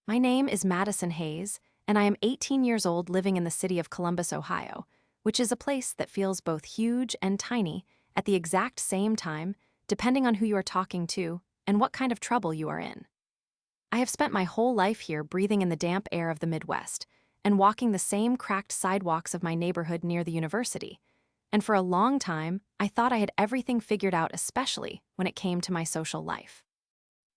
My name is Madison Hayes, and I am 18 years old living in the city of Columbus, Ohio, which is a place that feels both huge and tiny at the exact same time, depending on who you are talking to and what kind of trouble you are in. I have spent my whole life here breathing in the damp air of the Midwest and walking the same cracked sidewalks of my neighborhood near the university. And for a long time, I thought I had everything figured out, especially when it came to my social life.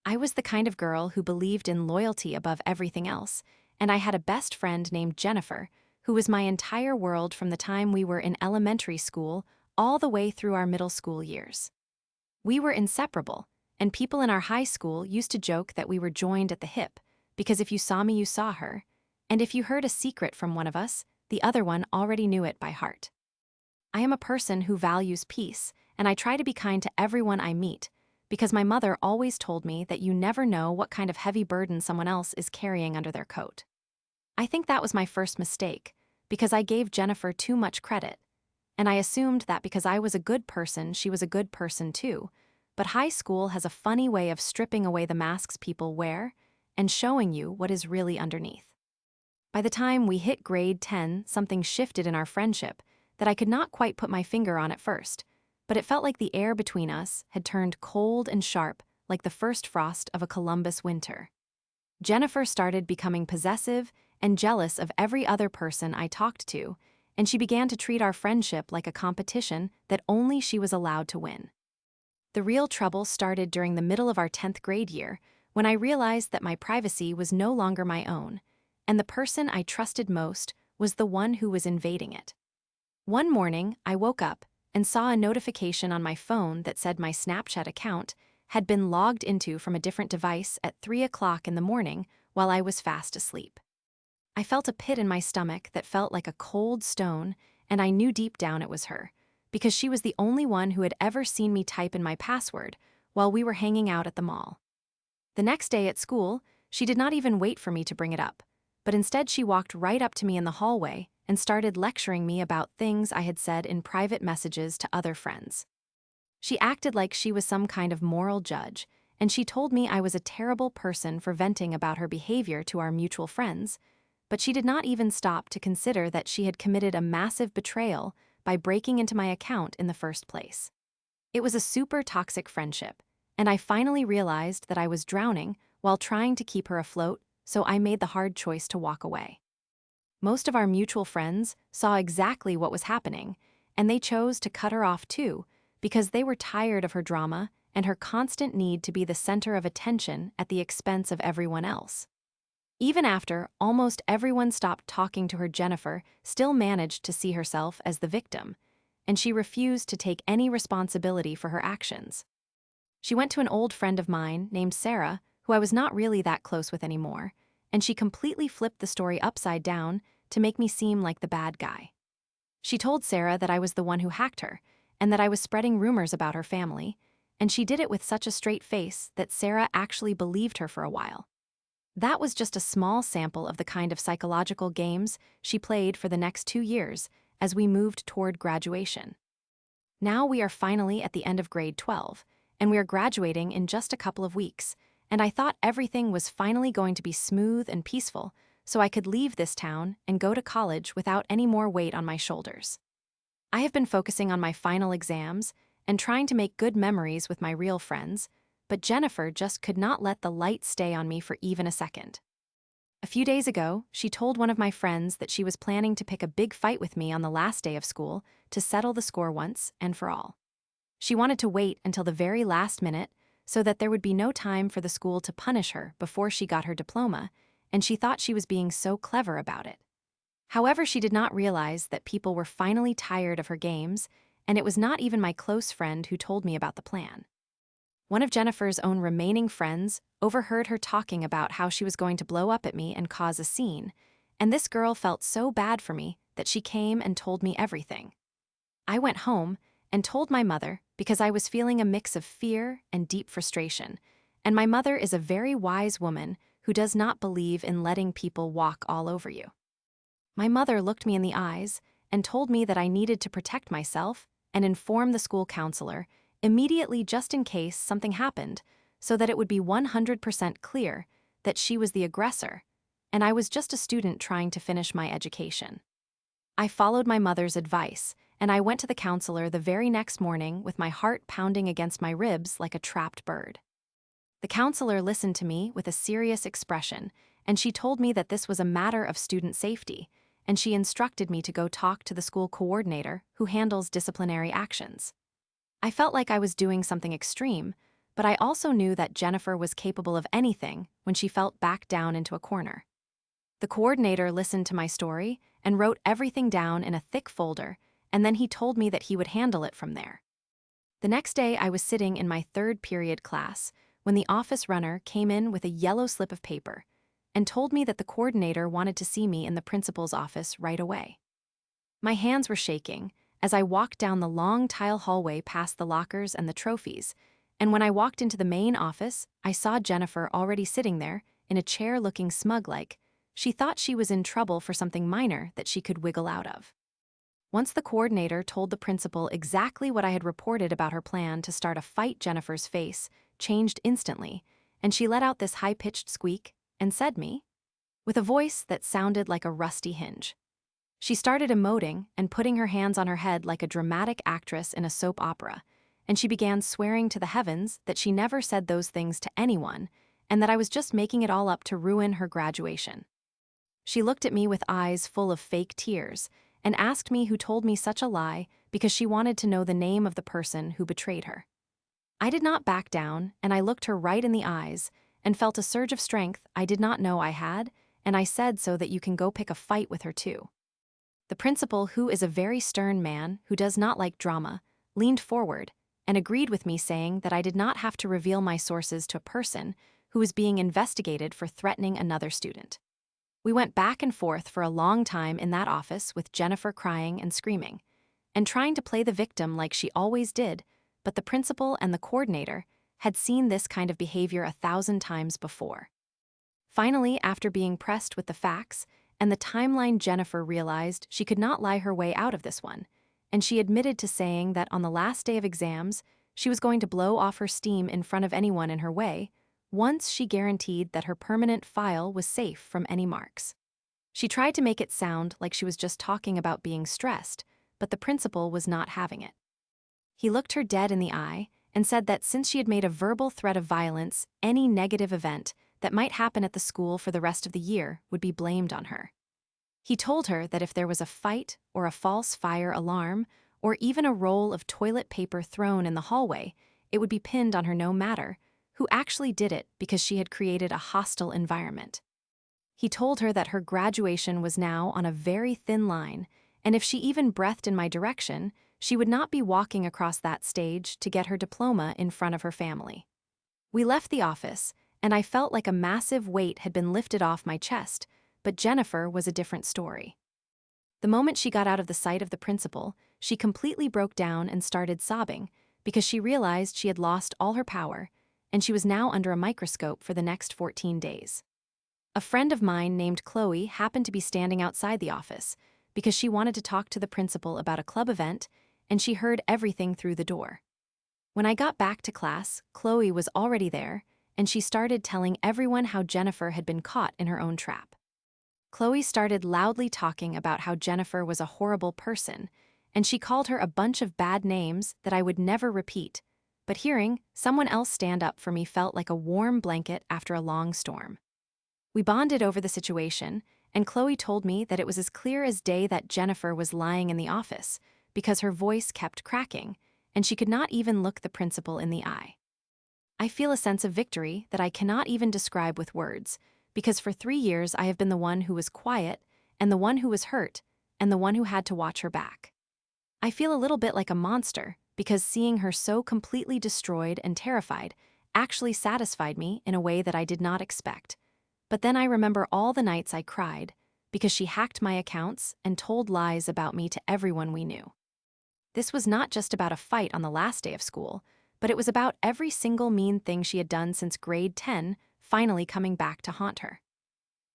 I was the kind of girl who believed in loyalty above everything else, and I had a best friend named Jennifer, who was my entire world from the time we were in elementary school all the way through our middle school years. We were inseparable, and people in our high school used to joke that we were joined at the hip, because if you saw me, you saw her, and if you heard a secret from one of us, the other one already knew it by heart. I am a person who values peace, and I try to be kind to everyone I meet, because my mother always told me that you never know what kind of heavy burden someone else is carrying under their coat. I think that was my first mistake, because I gave Jennifer too much credit, and I assumed that because I was a good person, she was a good person too. But high school has a funny way of stripping away the masks people wear and showing you what is really underneath. By the time we hit grade 10, something shifted in our friendship that I could not quite put my finger on at first, but it felt like the air between us had turned cold and sharp like the first frost of a Columbus winter. Jennifer started becoming possessive and jealous of every other person I talked to, and she began to treat our friendship like a competition that only she was allowed to win. The real trouble started during the middle of our 10th grade year, when I realized that my privacy was no longer my own, and the person I trusted most was the one who was invading it. One morning, I woke up and saw a notification on my phone that said my Snapchat account had been logged into from a different device at 3 o'clock in the morning while I was fast asleep. I felt a pit in my stomach that felt like a cold stone, and I knew deep down it was her, because she was the only one who had ever seen me type in my password while we were hanging out at the mall. The next day at school, she did not even wait for me to bring it up, but instead she walked right up to me in the hallway and started lecturing me about things I had said in private messages to other friends. She acted like she was some kind of moral judge, and she told me I was a terrible person for venting about her behavior to our mutual friends, but she did not even stop to consider that she had committed a massive betrayal by breaking into my account in the first place. It was a super toxic friendship, and I finally realized that I was drowning while trying to keep her afloat, so I made the hard choice to walk away. Most of our mutual friends saw exactly what was happening, and they chose to cut her off too, because they were tired of her drama and her constant need to be the center of attention at the expense of everyone else. Even after almost everyone stopped talking to her, Jennifer still managed to see herself as the victim, and she refused to take any responsibility for her actions. She went to an old friend of mine named Sarah, who I was not really that close with anymore, and she completely flipped the story upside down to make me seem like the bad guy. She told Sarah that I was the one who hacked her, and that I was spreading rumors about her family, and she did it with such a straight face that Sarah actually believed her for a while. That was just a small sample of the kind of psychological games she played for the next 2 years as we moved toward graduation. Now we are finally at the end of grade 12, and we are graduating in just a couple of weeks, and I thought everything was finally going to be smooth and peaceful, so I could leave this town and go to college without any more weight on my shoulders. I have been focusing on my final exams and trying to make good memories with my real friends, but Jennifer just could not let the light stay on me for even a second. A few days ago, she told one of my friends that she was planning to pick a big fight with me on the last day of school to settle the score once and for all. She wanted to wait until the very last minute so that there would be no time for the school to punish her before she got her diploma, and she thought she was being so clever about it. However, she did not realize that people were finally tired of her games, and it was not even my close friend who told me about the plan. One of Jennifer's own remaining friends overheard her talking about how she was going to blow up at me and cause a scene, and this girl felt so bad for me that she came and told me everything. I went home and told my mother because I was feeling a mix of fear and deep frustration, and my mother is a very wise woman who does not believe in letting people walk all over you. My mother looked me in the eyes and told me that I needed to protect myself and inform the school counselor immediately just in case something happened, so that it would be 100% clear that she was the aggressor, and I was just a student trying to finish my education. I followed my mother's advice, and I went to the counselor the very next morning with my heart pounding against my ribs like a trapped bird. The counselor listened to me with a serious expression, and she told me that this was a matter of student safety, and she instructed me to go talk to the school coordinator who handles disciplinary actions. I felt like I was doing something extreme, but I also knew that Jennifer was capable of anything when she felt backed down into a corner. The coordinator listened to my story and wrote everything down in a thick folder, and then he told me that he would handle it from there. The next day, I was sitting in my third period class when the office runner came in with a yellow slip of paper and told me that the coordinator wanted to see me in the principal's office right away. My hands were shaking as I walked down the long tile hallway past the lockers and the trophies, and when I walked into the main office, I saw Jennifer already sitting there in a chair looking smug like she thought she was in trouble for something minor that she could wiggle out of. Once the coordinator told the principal exactly what I had reported about her plan to start a fight, Jennifer's face changed instantly, and she let out this high-pitched squeak and said me, with a voice that sounded like a rusty hinge. She started emoting and putting her hands on her head like a dramatic actress in a soap opera, and she began swearing to the heavens that she never said those things to anyone and that I was just making it all up to ruin her graduation. She looked at me with eyes full of fake tears and asked me who told me such a lie because she wanted to know the name of the person who betrayed her. I did not back down, and I looked her right in the eyes and felt a surge of strength I did not know I had, and I said, so that you can go pick a fight with her too. The principal, who is a very stern man who does not like drama, leaned forward and agreed with me, saying that I did not have to reveal my sources to a person who was being investigated for threatening another student. We went back and forth for a long time in that office with Jennifer crying and screaming, and trying to play the victim like she always did, but the principal and the coordinator had seen this kind of behavior 1,000 times before. Finally, after being pressed with the facts and the timeline, Jennifer realized she could not lie her way out of this one, and she admitted to saying that on the last day of exams, she was going to blow off her steam in front of anyone in her way, once she guaranteed that her permanent file was safe from any marks. She tried to make it sound like she was just talking about being stressed, but the principal was not having it. He looked her dead in the eye and said that since she had made a verbal threat of violence, any negative event that might happen at the school for the rest of the year would be blamed on her. He told her that if there was a fight or a false fire alarm or even a roll of toilet paper thrown in the hallway, it would be pinned on her no matter who actually did it, because she had created a hostile environment. He told her that her graduation was now on a very thin line, and if she even breathed in my direction, she would not be walking across that stage to get her diploma in front of her family. We left the office, and I felt like a massive weight had been lifted off my chest, but Jennifer was a different story. The moment she got out of the sight of the principal, she completely broke down and started sobbing because she realized she had lost all her power, and she was now under a microscope for the next 14 days. A friend of mine named Chloe happened to be standing outside the office because she wanted to talk to the principal about a club event, and she heard everything through the door. When I got back to class, Chloe was already there, and she started telling everyone how Jennifer had been caught in her own trap. Chloe started loudly talking about how Jennifer was a horrible person, and she called her a bunch of bad names that I would never repeat, but hearing someone else stand up for me felt like a warm blanket after a long storm. We bonded over the situation, and Chloe told me that it was as clear as day that Jennifer was lying in the office because her voice kept cracking, and she could not even look the principal in the eye. I feel a sense of victory that I cannot even describe with words, because for 3 years I have been the one who was quiet, and the one who was hurt, and the one who had to watch her back. I feel a little bit like a monster, because seeing her so completely destroyed and terrified actually satisfied me in a way that I did not expect. But then I remember all the nights I cried because she hacked my accounts and told lies about me to everyone we knew. This was not just about a fight on the last day of school, but it was about every single mean thing she had done since grade 10 finally coming back to haunt her.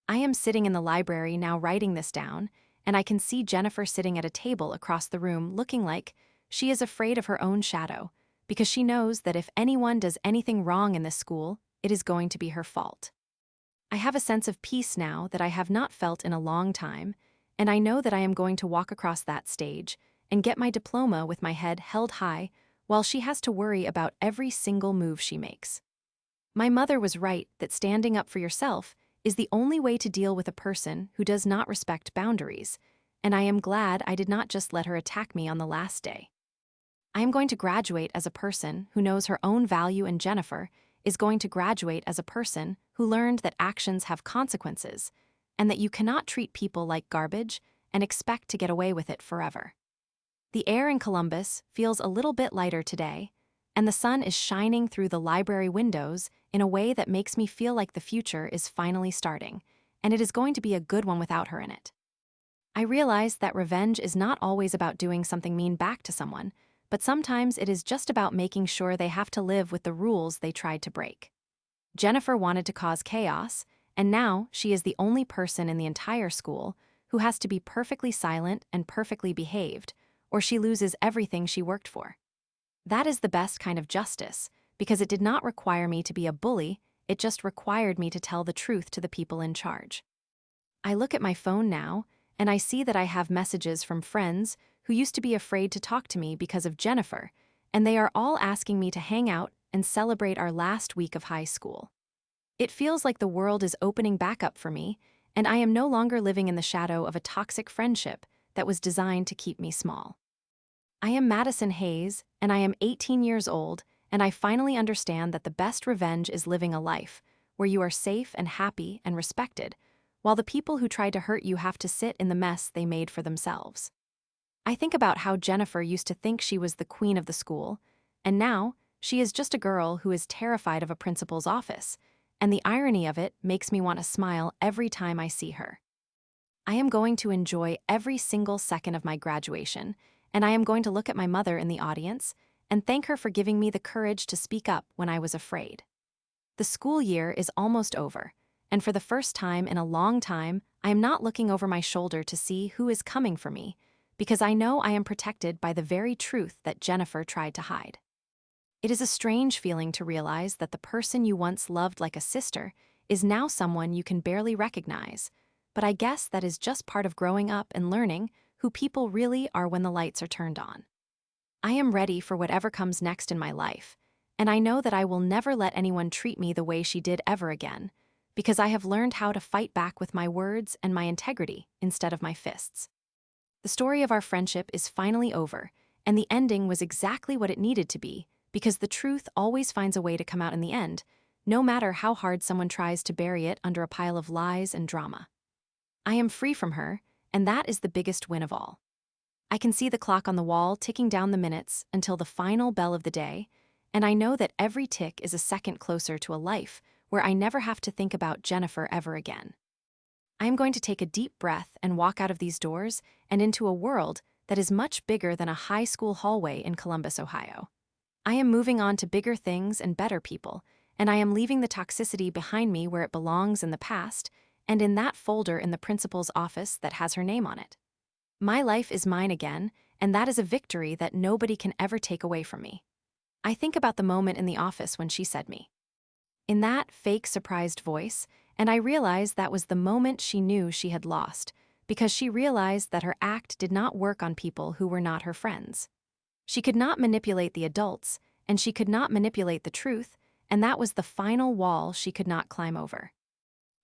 I am sitting in the library now writing this down, and I can see Jennifer sitting at a table across the room looking like she is afraid of her own shadow, because she knows that if anyone does anything wrong in this school, it is going to be her fault. I have a sense of peace now that I have not felt in a long time, and I know that I am going to walk across that stage and get my diploma with my head held high while she has to worry about every single move she makes. My mother was right that standing up for yourself is the only way to deal with a person who does not respect boundaries, and I am glad I did not just let her attack me on the last day. I am going to graduate as a person who knows her own value, and Jennifer is going to graduate as a person who learned that actions have consequences and that you cannot treat people like garbage and expect to get away with it forever. The air in Columbus feels a little bit lighter today, and the sun is shining through the library windows in a way that makes me feel like the future is finally starting, and it is going to be a good one without her in it. I realize that revenge is not always about doing something mean back to someone, but sometimes it is just about making sure they have to live with the rules they tried to break. Jennifer wanted to cause chaos, and now she is the only person in the entire school who has to be perfectly silent and perfectly behaved, or she loses everything she worked for. That is the best kind of justice, because it did not require me to be a bully, it just required me to tell the truth to the people in charge. I look at my phone now, and I see that I have messages from friends who used to be afraid to talk to me because of Jennifer, and they are all asking me to hang out and celebrate our last week of high school. It feels like the world is opening back up for me, and I am no longer living in the shadow of a toxic friendship that was designed to keep me small. I am Madison Hayes, and I am 18 years old, and I finally understand that the best revenge is living a life where you are safe and happy and respected, while the people who tried to hurt you have to sit in the mess they made for themselves. I think about how Jennifer used to think she was the queen of the school, and now she is just a girl who is terrified of a principal's office, and the irony of it makes me want to smile every time I see her. I am going to enjoy every single second of my graduation, and I am going to look at my mother in the audience and thank her for giving me the courage to speak up when I was afraid. The school year is almost over, and for the first time in a long time, I am not looking over my shoulder to see who is coming for me, because I know I am protected by the very truth that Jennifer tried to hide. It is a strange feeling to realize that the person you once loved like a sister is now someone you can barely recognize, but I guess that is just part of growing up and learning who people really are when the lights are turned on. I am ready for whatever comes next in my life, and I know that I will never let anyone treat me the way she did ever again, because I have learned how to fight back with my words and my integrity instead of my fists. The story of our friendship is finally over, and the ending was exactly what it needed to be, because the truth always finds a way to come out in the end, no matter how hard someone tries to bury it under a pile of lies and drama. I am free from her, and that is the biggest win of all. I can see the clock on the wall ticking down the minutes until the final bell of the day, and I know that every tick is a second closer to a life where I never have to think about Jennifer ever again. I am going to take a deep breath and walk out of these doors and into a world that is much bigger than a high school hallway in Columbus, Ohio. I am moving on to bigger things and better people, and I am leaving the toxicity behind me where it belongs in the past and in that folder in the principal's office that has her name on it. My life is mine again, and that is a victory that nobody can ever take away from me. I think about the moment in the office when she said me in that fake surprised voice, and I realize that was the moment she knew she had lost, because she realized that her act did not work on people who were not her friends. She could not manipulate the adults, and she could not manipulate the truth, and that was the final wall she could not climb over.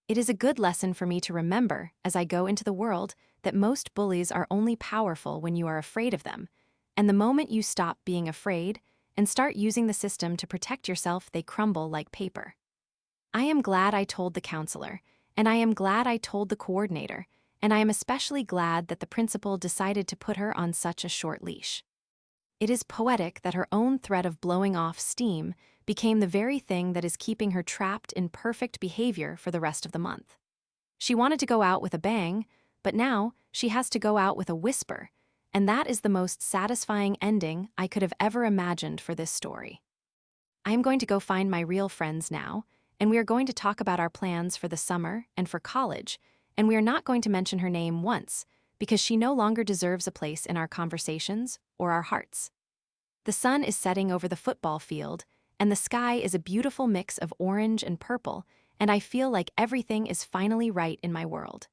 It is a good lesson for me to remember as I go into the world that most bullies are only powerful when you are afraid of them, and the moment you stop being afraid and start using the system to protect yourself, they crumble like paper. I am glad I told the counselor, and I am glad I told the coordinator, and I am especially glad that the principal decided to put her on such a short leash. It is poetic that her own threat of blowing off steam became the very thing that is keeping her trapped in perfect behavior for the rest of the month. She wanted to go out with a bang, but now she has to go out with a whisper, and that is the most satisfying ending I could have ever imagined for this story. I am going to go find my real friends now, and we are going to talk about our plans for the summer and for college, and we are not going to mention her name once, because she no longer deserves a place in our conversations or our hearts. The sun is setting over the football field, and the sky is a beautiful mix of orange and purple, and I feel like everything is finally right in my world.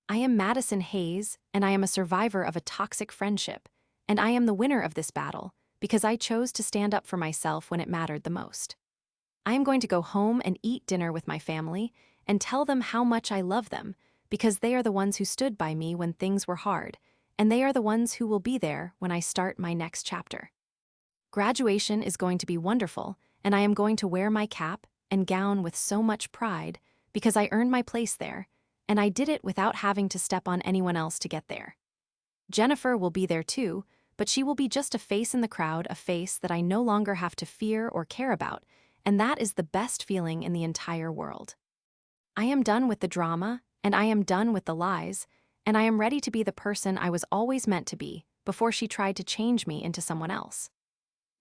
I am Madison Hayes, and I am a survivor of a toxic friendship, and I am the winner of this battle because I chose to stand up for myself when it mattered the most. I am going to go home and eat dinner with my family and tell them how much I love them because they are the ones who stood by me when things were hard, and they are the ones who will be there when I start my next chapter. Graduation is going to be wonderful, and I am going to wear my cap and gown with so much pride because I earned my place there, and I did it without having to step on anyone else to get there. Jennifer will be there too, but she will be just a face in the crowd, a face that I no longer have to fear or care about, and that is the best feeling in the entire world. I am done with the drama, and I am done with the lies, and I am ready to be the person I was always meant to be before she tried to change me into someone else.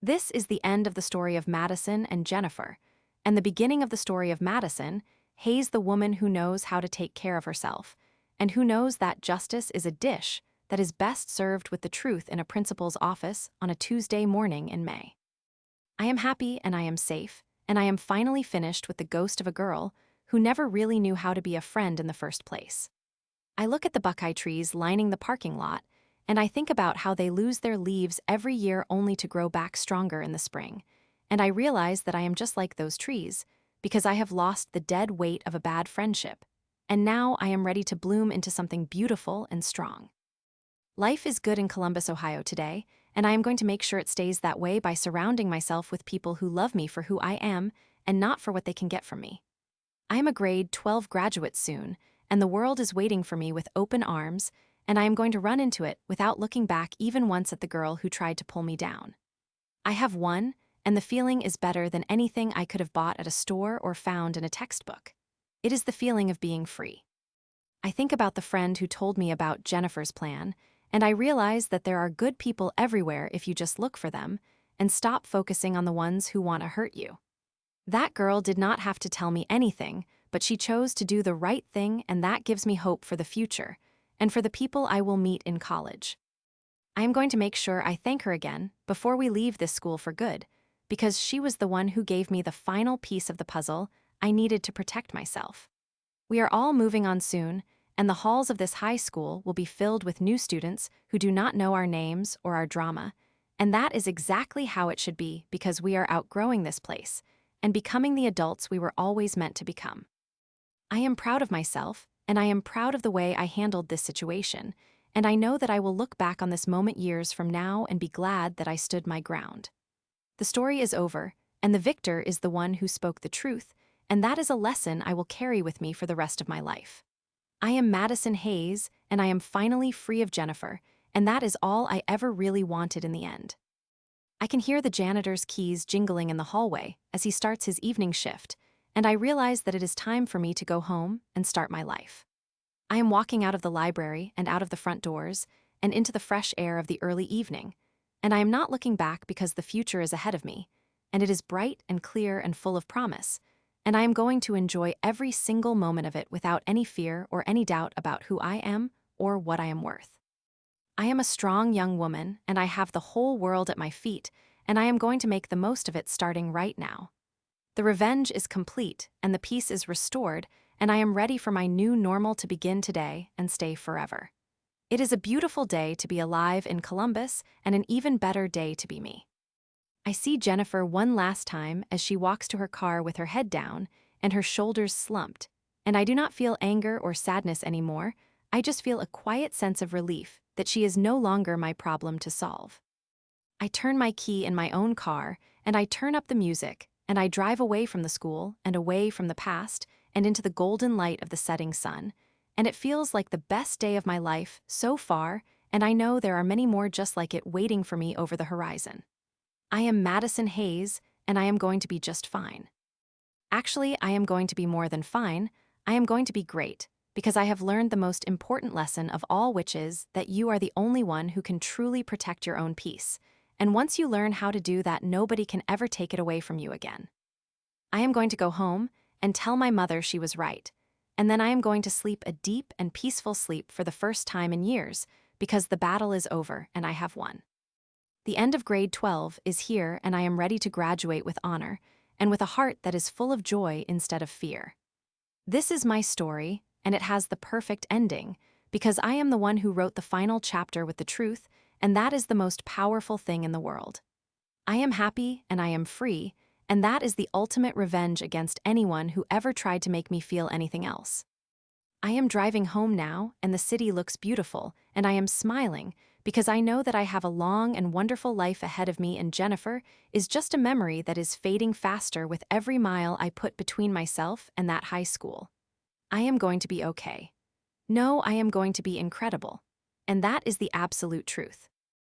This is the end of the story of Madison and Jennifer, and the beginning of the story of Madison, Hayes, the woman who knows how to take care of herself, and who knows that justice is a dish that is best served with the truth in a principal's office on a Tuesday morning in May. I am happy and I am safe, and I am finally finished with the ghost of a girl who never really knew how to be a friend in the first place. I look at the buckeye trees lining the parking lot, and I think about how they lose their leaves every year only to grow back stronger in the spring, and I realize that I am just like those trees, because I have lost the dead weight of a bad friendship, and now I am ready to bloom into something beautiful and strong. Life is good in Columbus, Ohio today, and I am going to make sure it stays that way by surrounding myself with people who love me for who I am and not for what they can get from me. I am a grade 12 graduate soon, and the world is waiting for me with open arms, and I am going to run into it without looking back even once at the girl who tried to pull me down. I have won, and the feeling is better than anything I could have bought at a store or found in a textbook. It is the feeling of being free. I think about the friend who told me about Jennifer's plan, and I realize that there are good people everywhere if you just look for them and stop focusing on the ones who want to hurt you. That girl did not have to tell me anything, but she chose to do the right thing, and that gives me hope for the future and for the people I will meet in college. I am going to make sure I thank her again before we leave this school for good, because she was the one who gave me the final piece of the puzzle I needed to protect myself. We are all moving on soon, and the halls of this high school will be filled with new students who do not know our names or our drama, and that is exactly how it should be because we are outgrowing this place and becoming the adults we were always meant to become. I am proud of myself, and I am proud of the way I handled this situation, and I know that I will look back on this moment years from now and be glad that I stood my ground. The story is over, and the victor is the one who spoke the truth, and that is a lesson I will carry with me for the rest of my life. I am Madison Hayes, and I am finally free of Jennifer, and that is all I ever really wanted in the end. I can hear the janitor's keys jingling in the hallway as he starts his evening shift, and I realize that it is time for me to go home and start my life. I am walking out of the library and out of the front doors and into the fresh air of the early evening, and I am not looking back because the future is ahead of me, and it is bright and clear and full of promise, and I am going to enjoy every single moment of it without any fear or any doubt about who I am or what I am worth. I am a strong young woman, and I have the whole world at my feet, and I am going to make the most of it starting right now. The revenge is complete, and the peace is restored, and I am ready for my new normal to begin today and stay forever. It is a beautiful day to be alive in Columbus, and an even better day to be me. I see Jennifer one last time as she walks to her car with her head down and her shoulders slumped, and I do not feel anger or sadness anymore. I just feel a quiet sense of relief that she is no longer my problem to solve. I turn my key in my own car, and I turn up the music, and I drive away from the school and away from the past and into the golden light of the setting sun, and it feels like the best day of my life so far, and I know there are many more just like it waiting for me over the horizon. I am Madison Hayes, and I am going to be just fine. Actually, I am going to be more than fine. I am going to be great, because I have learned the most important lesson of all, which is that you are the only one who can truly protect your own peace. And once you learn how to do that, nobody can ever take it away from you again. I am going to go home and tell my mother she was right, and then I am going to sleep a deep and peaceful sleep for the first time in years, because the battle is over and I have won. The end of grade 12 is here, and I am ready to graduate with honor, and with a heart that is full of joy instead of fear. This is my story, and it has the perfect ending, because I am the one who wrote the final chapter with the truth, and that is the most powerful thing in the world. I am happy and I am free, and that is the ultimate revenge against anyone who ever tried to make me feel anything else. I am driving home now, and the city looks beautiful, and I am smiling because I know that I have a long and wonderful life ahead of me, and Jennifer is just a memory that is fading faster with every mile I put between myself and that high school. I am going to be okay. No, I am going to be incredible. And that is the absolute truth.